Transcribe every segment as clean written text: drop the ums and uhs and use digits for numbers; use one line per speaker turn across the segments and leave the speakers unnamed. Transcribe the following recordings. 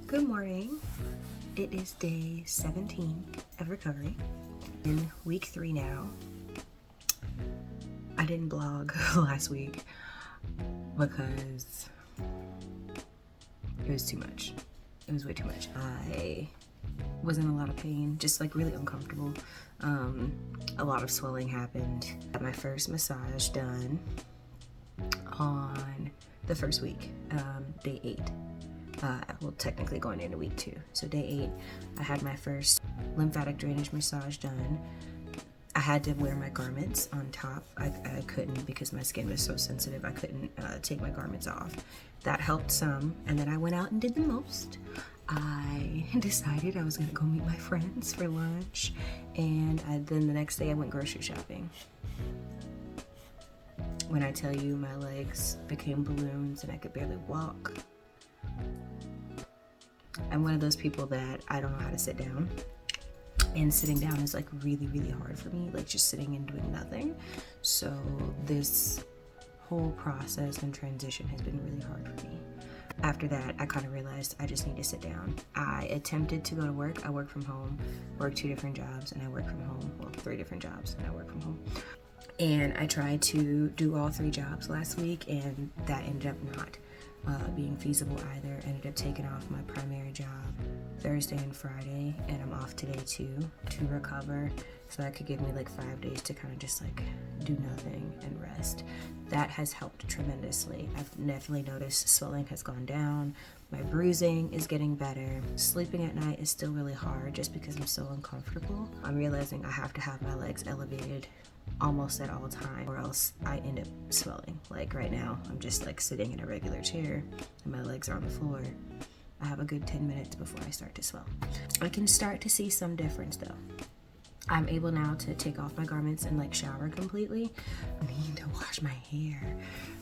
Good morning. It is day 17 of recovery. In week 3 now. I didn't blog last week because it was too much. It was way too much. I was in a lot of pain, just like really uncomfortable. A lot of swelling happened. I got my first massage done on the first week, day 8. Well, technically going into week 2. So day 8, I had my first lymphatic drainage massage done. I had to wear my garments on top. I couldn't because my skin was so sensitive. I couldn't take my garments off. That helped some. And then I went out and did the most. I decided I was going to go meet my friends for lunch. And then the next day I went grocery shopping. When I tell you my legs became balloons and I could barely walk. I'm one of those people that I don't know how to sit down, and sitting down is like really, really hard for me, like just sitting and doing nothing. So this whole process and transition has been really hard for me. After that, I kind of realized I just need to sit down. I attempted to go to work. I work from home, work 2 different jobs, and I work from home. Well, 3 different jobs, and I work from home. And I tried to do all 3 jobs last week, and that ended up not being feasible either. Ended up taking off my primary job Thursday and Friday, and I'm off today too to recover, so that could give me like 5 days to kind of just like do nothing and rest. That has helped tremendously. I've definitely noticed swelling has gone down. My bruising is getting better. Sleeping at night is still really hard just because I'm so uncomfortable. I'm realizing I have to have my legs elevated almost at all times or else I end up swelling. Like right now, I'm just like sitting in a regular chair and my legs are on the floor. I have a good 10 minutes before I start to swell. I can start to see some difference though. I'm able now to take off my garments and like shower completely. I need to wash my hair,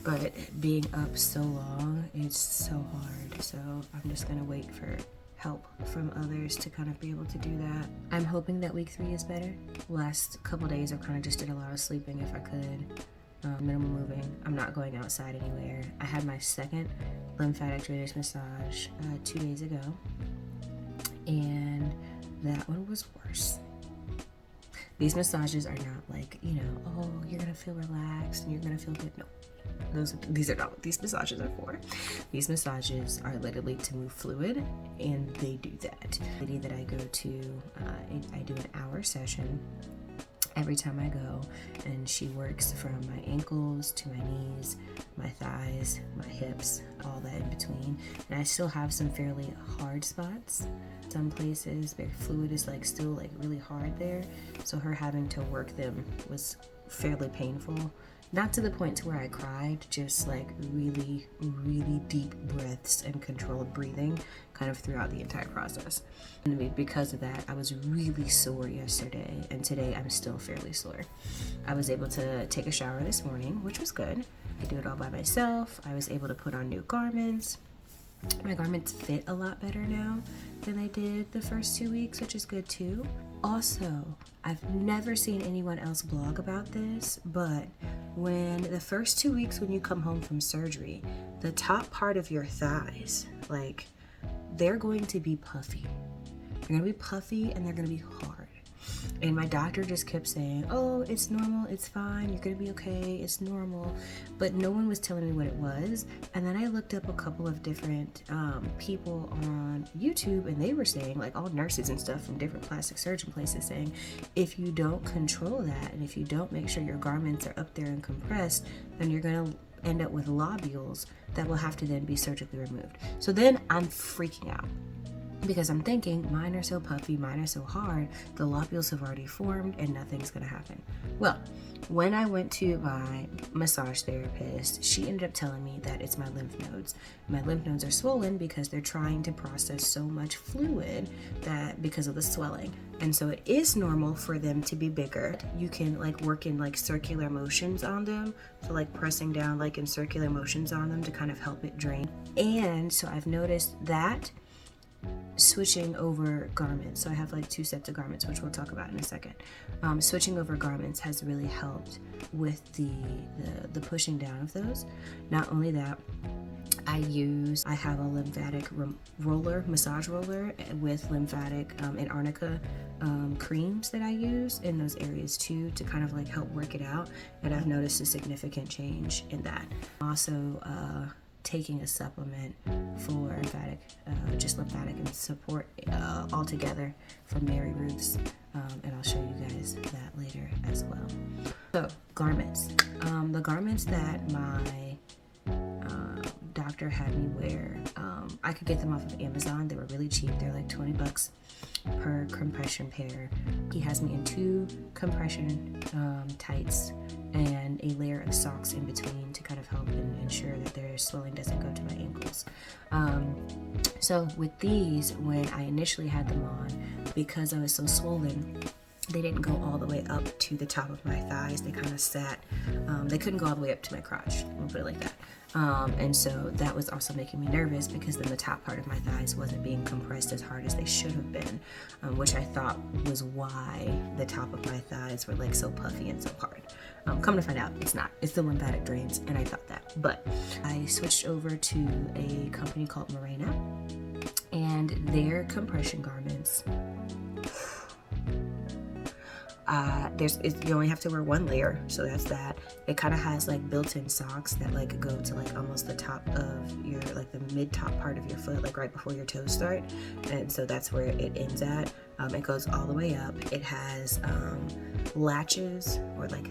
but being up so long, it's so hard. So I'm just gonna wait for help from others to kind of be able to do that. I'm hoping that week 3 is better. Last couple days I kind of just did a lot of sleeping if I could. Minimal moving. I'm not going outside anywhere. I had my second lymphatic drainage massage 2 days ago, and that one was worse. These massages are not like, oh, you're gonna feel relaxed and you're gonna feel good. No, these are not what these massages are for. These massages are literally to move fluid, and they do that. The lady that I go to, I do an hour session every time I go, and she works from my ankles to my knees, my thighs, my hips, all that in between. And I still have some fairly hard spots. Some places their fluid is like still like really hard there, so her having to work them was fairly painful. Not to the point to where I cried, just like really, really deep breaths and controlled breathing kind of throughout the entire process. And because of that, I was really sore yesterday, and today I'm still fairly sore. I was able to take a shower this morning, which was good. I do it all by myself. I was able to put on new garments. My garments fit a lot better now than they did the first 2 weeks, which is good too. Also, I've never seen anyone else blog about this, but when the first 2 weeks when you come home from surgery, the top part of your thighs, like, they're going to be puffy. They're going to be puffy and they're going to be hard. And my doctor just kept saying, oh, it's normal, it's fine, you're gonna be okay, it's normal. But no one was telling me what it was. And then I looked up a couple of different people on YouTube, and they were saying, like all nurses and stuff from different plastic surgeon places, saying, if you don't control that, and if you don't make sure your garments are up there and compressed, then you're gonna end up with lobules that will have to then be surgically removed. So then I'm freaking out, because I'm thinking, mine are so puffy, mine are so hard, the lobules have already formed and nothing's gonna happen. Well, when I went to my massage therapist, she ended up telling me that it's my lymph nodes. My lymph nodes are swollen because they're trying to process so much fluid that because of the swelling. And so it is normal for them to be bigger. You can like work in like circular motions on them. So like pressing down like in circular motions on them to kind of help it drain. And so I've noticed that switching over garments. So I have like 2 sets of garments, which we'll talk about in a second. Switching over garments has really helped with the pushing down of those. Not only that, I have a lymphatic massage roller with lymphatic and arnica creams that I use in those areas too, to kind of like help work it out. And I've noticed a significant change in that. Also, taking a supplement for lymphatic and support all together from Mary Ruth's, and I'll show you guys that later as well. So garments, the garments that my doctor had me wear, I could get them off of Amazon. They were really cheap. They're like $20 per compression pair. He has me in 2 compression tights and a layer of socks in between to kind of help and ensure that their swelling doesn't go to my ankles. So with these, when I initially had them on, because I was so swollen, they didn't go all the way up to the top of my thighs. They kind of sat, they couldn't go all the way up to my crotch, we'll put it like that. And so that was also making me nervous, because then the top part of my thighs wasn't being compressed as hard as they should have been, which I thought was why the top of my thighs were like so puffy and so hard. Come to find out, it's not. It's the lymphatic drains, and I thought that. But I switched over to a company called Morena, and their compression garments, you only have to wear 1 layer, so that's that. It kind of has like built-in socks that like go to like almost the top of your, like the mid-top part of your foot, like right before your toes start, and so that's where it ends at. It goes all the way up. It has latches, or like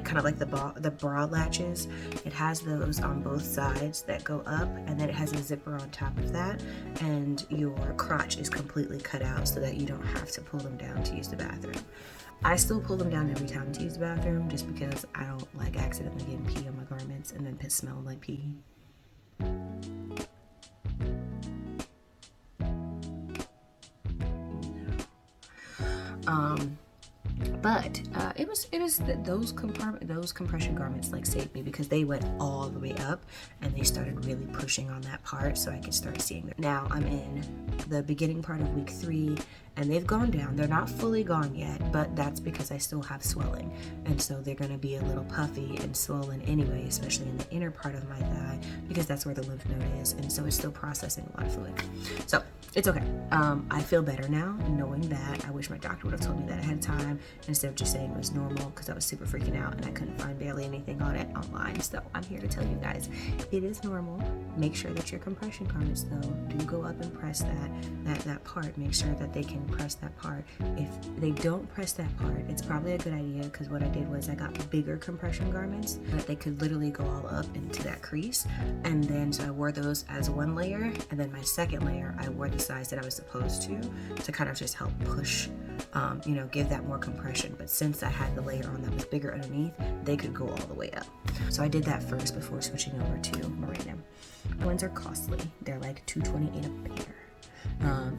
kind of like the bra latches. It has those on both sides that go up, and then it has a zipper on top of that, and your crotch is completely cut out so that you don't have to pull them down to use the bathroom. I still pull them down every time to use the bathroom, just because I don't like accidentally getting pee on my garments and then smelling like pee. But it was those compression garments like saved me, because they went all the way up and they started really pushing on that part, so I could start seeing them. Now I'm in the beginning part of week 3, and they've gone down. They're not fully gone yet, but that's because I still have swelling, and so they're going to be a little puffy and swollen anyway, especially in the inner part of my thigh, because that's where the lymph node is, and so it's still processing a lot of fluid. So it's okay. I feel better now knowing that. I wish my doctor would have told me that ahead of time instead of just saying it was normal, because I was super freaking out and I couldn't find barely anything on it online. So I'm here to tell you guys, it is normal. Make sure that your compression garments though do go up and press that part. Make sure that they can press that part. If they don't press that part, it's probably a good idea, because what I did was I got bigger compression garments that they could literally go all up into that crease, and then so I wore those as 1 layer, and then my second layer I wore the size that I was supposed to kind of just help push, give that more compression. But since I had the layer on that was bigger underneath, they could go all the way up. So I did that first before switching over to Morena. Ones are costly. They're like $228 a pair.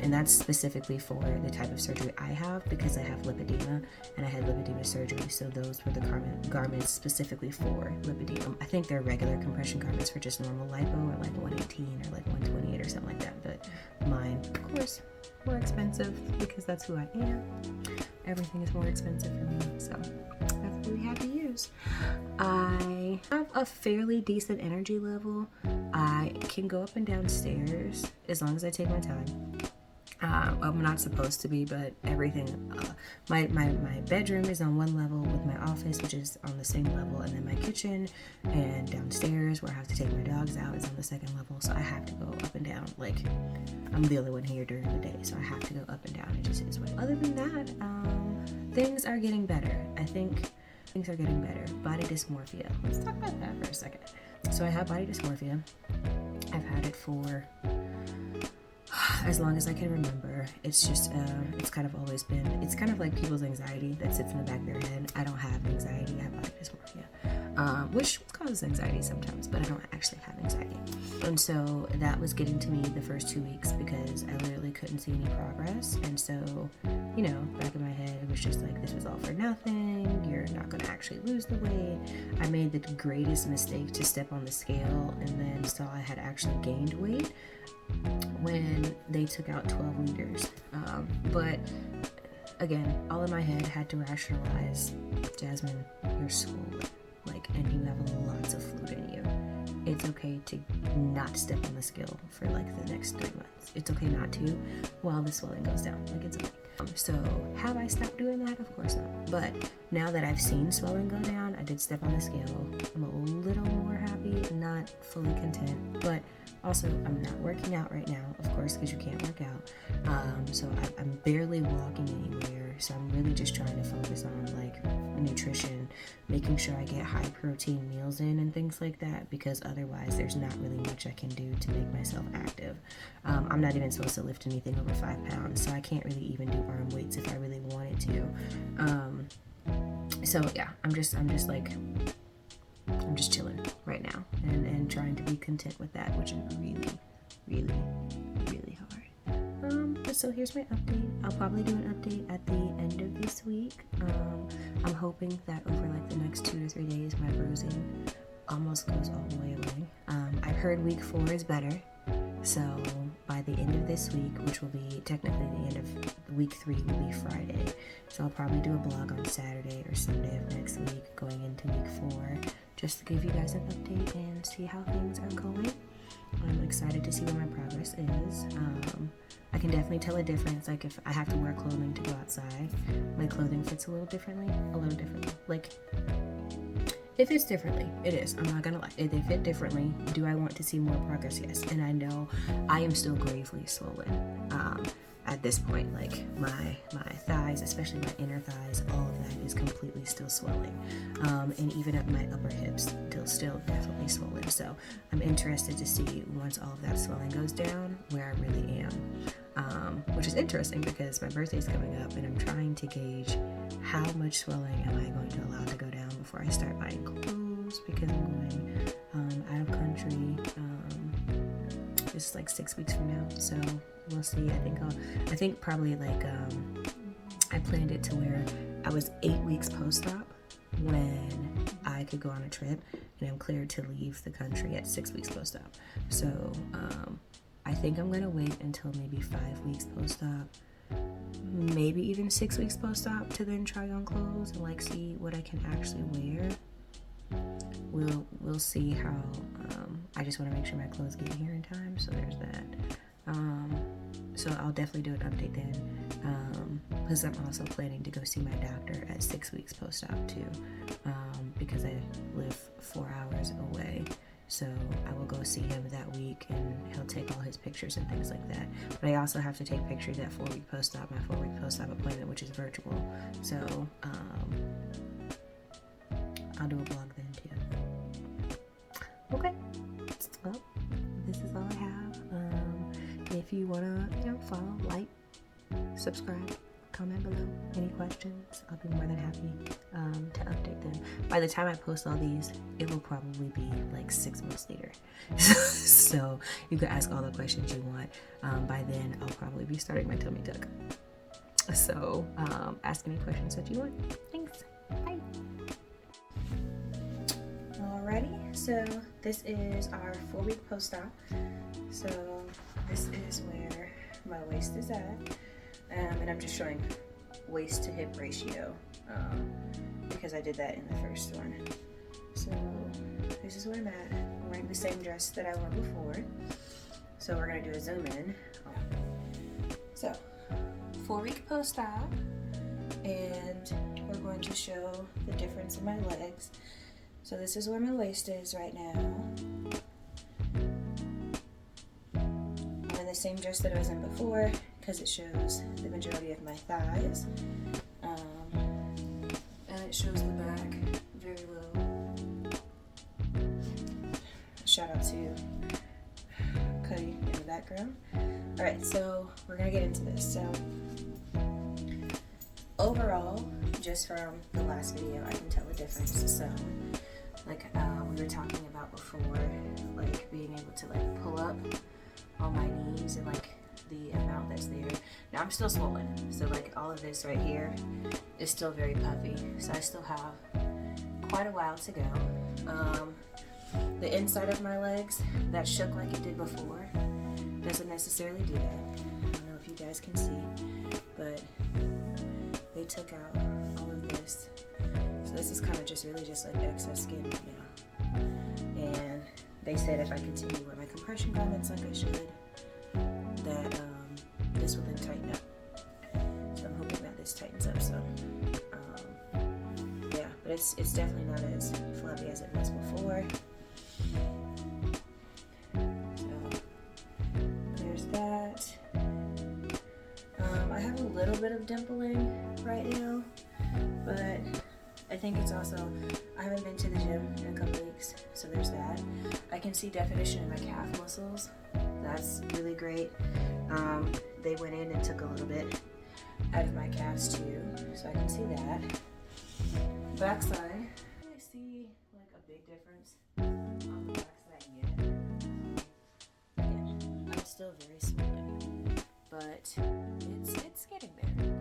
And that's specifically for the type of surgery I have, because I have lipedema, and I had lipedema surgery, so those were the garments specifically for lipedema. I think they're regular compression garments for just normal lipo, or like 118 or like 128 or something like that, but mine, of course, more expensive, because that's who I am. Everything is more expensive for me, so that's what we had to use. I have a fairly decent energy level. I can go up and down stairs as long as I take my time. I'm not supposed to be, but everything, my bedroom is on 1 level with my office, which is on the same level, and then my kitchen and downstairs where I have to take my dogs out is on the 2nd level, so I have to go up and down. Like, I'm the only one here during the day, so I have to go up and down. It just is what. Other than that, things are getting better. I think things are getting better. Body dysmorphia. Let's talk about that for a second. So I have body dysmorphia. I've had it for as long as I can remember. It's just, it's kind of always been, it's kind of like people's anxiety that sits in the back of their head. I don't have anxiety, I have body dysmorphia, which causes anxiety sometimes, but I don't actually have anxiety. And so that was getting to me the first 2 weeks, because I literally couldn't see any progress. And so, back in my head, it was just like, this was all for nothing. You're not going to actually lose the weight. I made the greatest mistake to step on the scale and then saw I had actually gained weight when they took out 12 liters. But again, all in my head had to rationalize, Jasmine, you're swollen, like, and you have lots of fluid in you. It's okay to not step on the scale for like the next 3 months. It's okay not to while the swelling goes down. Like, it's okay. So have I stopped doing that? Of course not. But now that I've seen swelling go down, I did step on the scale. I'm a little more happy, not fully content, but also I'm not working out right now, of course, because you can't work out. So I'm barely walking anywhere. So I'm really just trying to focus on like nutrition, making sure I get high protein meals in and things like that, because otherwise there's not really much I can do to make myself active. I'm not even supposed to lift anything over 5 pounds, so I can't really even do arm weights if I really wanted to. So yeah, I'm just chilling right now and trying to be content with that, which is really, really, really hard. So here's my update. I'll probably do an update at the end of this week. I'm hoping that over like the next 2 to 3 days, my bruising almost goes all the way away. I've heard week 4 is better. So by the end of this week, which will be technically the end of week 3 will be Friday. So I'll probably do a blog on Saturday or Sunday of next week going into week 4, just to give you guys an update and see how things are going. I'm excited to see where my progress is. I can definitely tell a difference. Like if I have to wear clothing to go outside, my clothing fits a little differently. Like it fits differently. It is. I'm not gonna lie. They fit differently. Do I want to see more progress? Yes. And I know I am still gravely swollen. At this point, like my thighs, especially my inner thighs, all of that is completely still swelling. And even at my upper hips, still definitely swollen. So I'm interested to see once all of that swelling goes down, where I really am. Which is interesting because my birthday is coming up and I'm trying to gauge how much swelling am I going to allow to go down before I start buying clothes, because I'm going out of country. It's like 6 weeks from now, so we'll see. I think probably like I planned it to where I was 8 weeks post-op when I could go on a trip, and I'm cleared to leave the country at 6 weeks post-op. So I think I'm gonna wait until maybe 5 weeks post-op, maybe even 6 weeks post-op, to then try on clothes and like see what I can actually wear. We'll see how. I just want to make sure my clothes get here in time, so there's that. So I'll definitely do an update then, because I'm also planning to go see my doctor at 6 weeks post-op too, because I live 4 hours away. So I will go see him that week, and he'll take all his pictures and things like that. But I also have to take pictures at 4-week post-op, my 4-week post-op appointment, which is virtual. So I'll do a blog then too. Okay. Well, this is all I have. If you wanna, follow, like, subscribe, comment below any questions, I'll be more than happy to update them. By the time I post all these, it will probably be like 6 months later. So you can ask all the questions you want. By then, I'll probably be starting my tummy tuck. So ask any questions that you want. Thanks. Bye. Alrighty, so this is our 4-week post-op. So this is where my waist is at, and I'm just showing waist to hip ratio because I did that in the first one. So this is where I'm at. I'm wearing the same dress that I wore before. So we're gonna do a zoom in. So 4-week post-op, and we're going to show the difference in my legs. So this is where my waist is right now. I'm in the same dress that I was in before because it shows the majority of my thighs. And it shows the back very low. Shout out to Cuddy in the background. Alright, so we're going to get into this. So overall, just from the last video, I can tell a difference. So like we were talking about before, like being able to like pull up on my knees and like the amount that's there. Now I'm still swollen, so like all of this right here is still very puffy, so I still have quite a while to go. The inside of my legs, that shook like it did before, doesn't necessarily do that. I don't know if you guys can see, but they took out all of this. So this is kind of just really just like excess skin right now. And they said if I continue with my compression garments like I should, that this will then tighten up. So I'm hoping that this tightens up some. Yeah, but it's definitely not as flabby as it was before. So there's that. I have a little bit of dimpling right now, but I think it's also, I haven't been to the gym in a couple weeks, so there's that. I can see definition in my calf muscles. That's really great. They went in and took a little bit out of my calves too, so I can see that. Backside, I see like a big difference on the backside yet. Again, I'm still very swollen, but it's getting there.